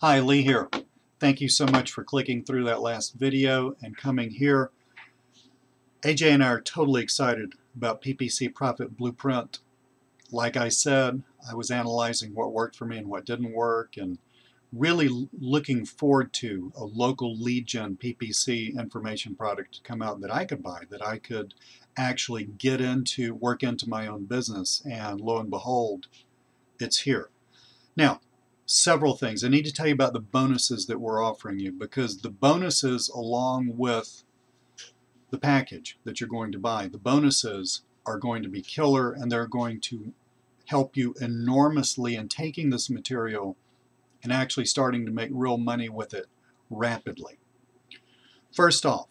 Hi, Lee here. Thank you so much for clicking through that last video and coming here. AJ and I are totally excited about PPC Profit Blueprint. Like I said, I was analyzing what worked for me and what didn't work, and really looking forward to a local lead gen PPC information product to come out that I could buy, that I could actually work into my own business, and lo and behold, it's here. Now, several things. I need to tell you about the bonuses that we're offering you, because the bonuses, along with the package that you're going to buy, the bonuses are going to be killer, and they're going to help you enormously in taking this material and actually starting to make real money with it rapidly. First off,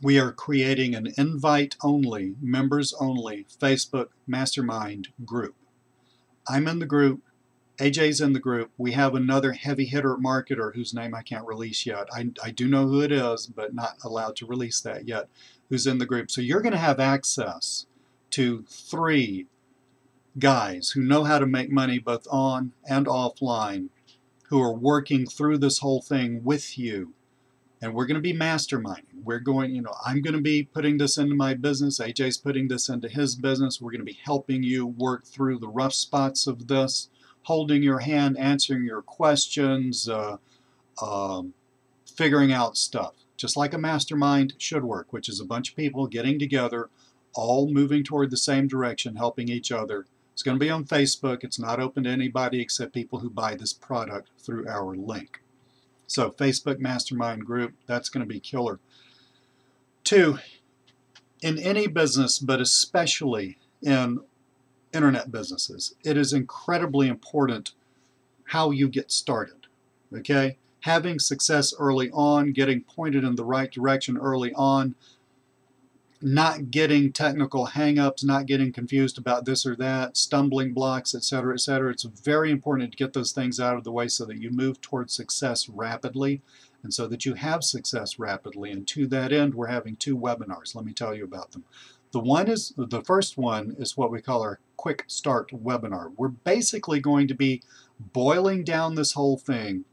we are creating an invite-only, members-only Facebook mastermind group. I'm in the group. AJ's in the group. We have another heavy hitter marketer whose name I can't release yet. I do know who it is, but not allowed to release that yet, who's in the group. So you're going to have access to 3 guys who know how to make money both on and offline, who are working through this whole thing with you. And we're going to be masterminding. I'm going to be putting this into my business. AJ's putting this into his business. We're going to be helping you work through the rough spots of this, holding your hand, answering your questions, figuring out stuff. Just like a mastermind should work, which is a bunch of people getting together, all moving toward the same direction, helping each other. It's going to be on Facebook. It's not open to anybody except people who buy this product through our link. So Facebook Mastermind Group, that's going to be killer. 2, in any business, but especially in internet businesses, it is incredibly important how you get started. Okay? Having success early on, getting pointed in the right direction early on, not getting technical hang-ups, not getting confused about this or that, stumbling blocks, etc., etc. It's very important to get those things out of the way so that you move towards success rapidly and so that you have success rapidly. And to that end, we're having 2 webinars. Let me tell you about them. The first one is what we call our Quick Start webinar. We're basically going to be boiling down this whole thing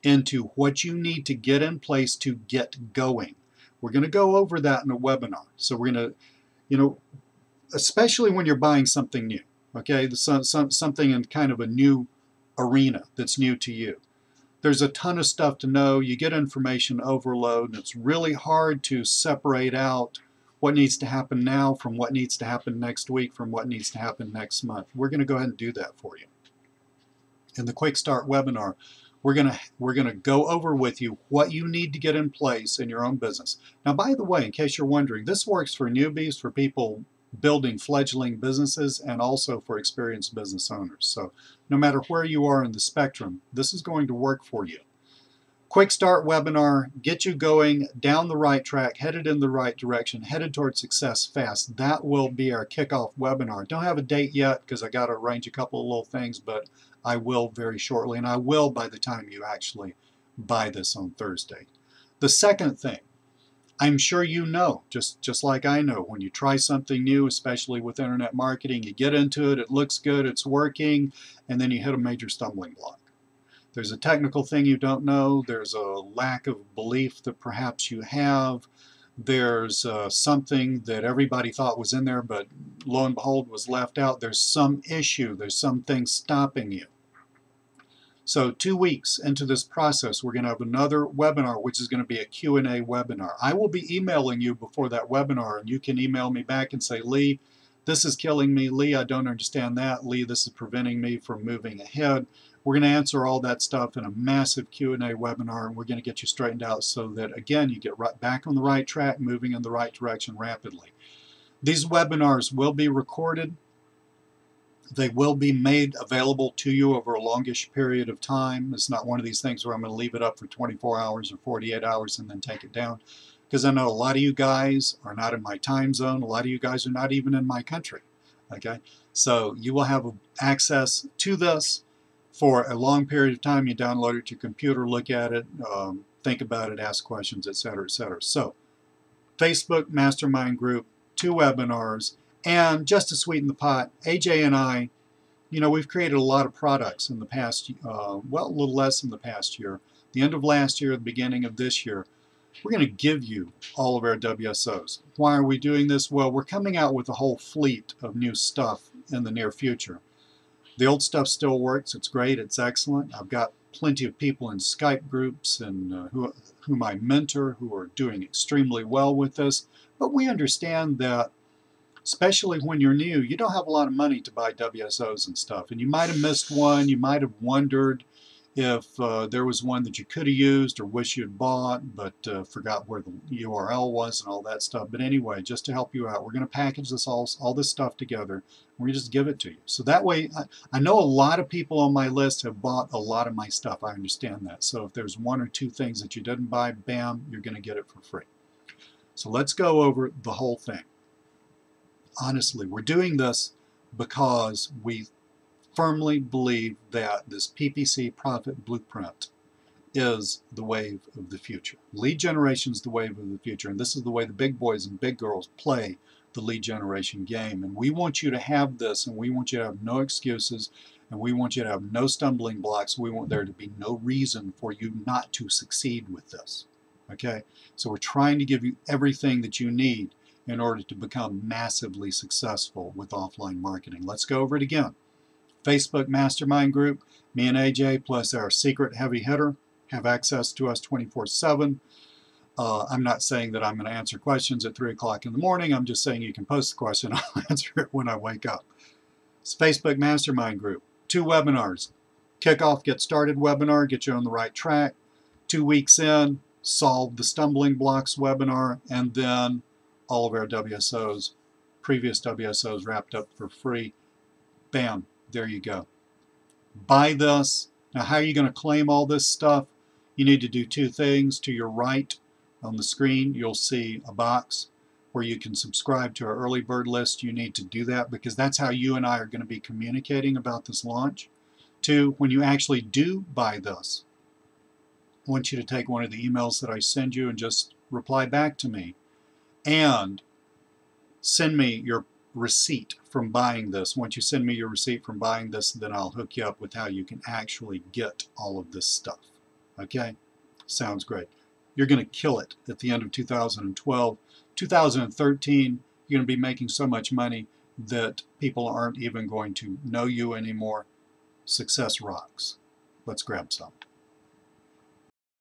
into what you need to get in place to get going. We're going to go over that in a webinar. So we're going to, especially when you're buying something new, okay, something in kind of a new arena that's new to you. There's a ton of stuff to know. You get information overload, and it's really hard to separate out what needs to happen now from what needs to happen next week from what needs to happen next month. We're going to go ahead and do that for you. In the Quick Start webinar, we're going to go over with you what you need to get in place in your own business. Now, by the way, in case you're wondering, this works for newbies, for people building fledgling businesses, and also for experienced business owners. So no matter where you are in the spectrum, this is going to work for you. Quick Start webinar, get you going down the right track, headed in the right direction, headed towards success fast. That will be our kickoff webinar. Don't have a date yet because I got to arrange a couple of little things, but I will very shortly, and I will by the time you actually buy this on Thursday. The second thing, I'm sure you know, just like I know, when you try something new, especially with internet marketing, you get into it, it looks good, it's working, and then you hit a major stumbling block. There's a technical thing you don't know, there's a lack of belief that perhaps you have, there's something that everybody thought was in there but lo and behold was left out. There's some issue, there's something stopping you. So 2 weeks into this process, we're going to have another webinar, which is going to be a Q&A webinar. I will be emailing you before that webinar, and you can email me back and say, Lee, this is killing me. Lee, I don't understand that. Lee, this is preventing me from moving ahead. We're going to answer all that stuff in a massive Q&A webinar, and we're going to get you straightened out so that, again, you get right back on the right track, moving in the right direction rapidly. These webinars will be recorded. They will be made available to you over a longish period of time. It's not one of these things where I'm going to leave it up for 24 hours or 48 hours and then take it down, because I know a lot of you guys are not in my time zone. A lot of you guys are not even in my country. Okay, so you will have access to this for a long period of time. You download it to your computer, look at it, think about it, ask questions, etc., etc. So Facebook Mastermind Group, 2 webinars, and just to sweeten the pot, AJ and I You know, we've created a lot of products in the past, well, a little less in the past year. The end of last year, the beginning of this year, we're going to give you all of our WSOs. Why are we doing this? Well, we're coming out with a whole fleet of new stuff in the near future. The old stuff still works. It's great. It's excellent. I've got plenty of people in Skype groups and whom I mentor who are doing extremely well with this. But we understand that, especially when you're new, you don't have a lot of money to buy WSOs and stuff. And you might have missed one. You might have wondered if there was one that you could have used or wish you had bought, but forgot where the URL was and all that stuff. But anyway, just to help you out, we're going to package this all this stuff together. We're going to just give it to you. So that way, I know a lot of people on my list have bought a lot of my stuff. I understand that. So if there's one or two things that you didn't buy, bam, you're going to get it for free. So let's go over the whole thing. Honestly, we're doing this because we firmly believe that this PPC profit blueprint is the wave of the future. Lead generation is the wave of the future, and this is the way the big boys and big girls play the lead generation game. And we want you to have this, and we want you to have no excuses, and we want you to have no stumbling blocks. We want there to be no reason for you not to succeed with this. Okay? So we're trying to give you everything that you need in order to become massively successful with offline marketing. Let's go over it again. Facebook Mastermind Group, me and AJ plus our secret heavy hitter have access to us 24/7. I'm not saying that I'm going to answer questions at 3 o'clock in the morning. I'm just saying you can post the question. I'll answer it when I wake up. It's Facebook Mastermind Group. 2 webinars. Kickoff, get started webinar, get you on the right track. 2 weeks in, solve the stumbling blocks webinar, and then all of our WSOs, previous WSOs wrapped up for free. Bam, there you go. Buy this. Now, how are you going to claim all this stuff? You need to do 2 things. To your right on the screen, you'll see a box where you can subscribe to our early bird list. You need to do that because that's how you and I are going to be communicating about this launch. 2, when you actually do buy this, I want you to take one of the emails that I send you and just reply back to me and send me your receipt from buying this. Once you send me your receipt from buying this, then I'll hook you up with how you can actually get all of this stuff. Okay? Sounds great. You're going to kill it at the end of 2012. 2013, you're going to be making so much money that people aren't even going to know you anymore. Success rocks. Let's grab some.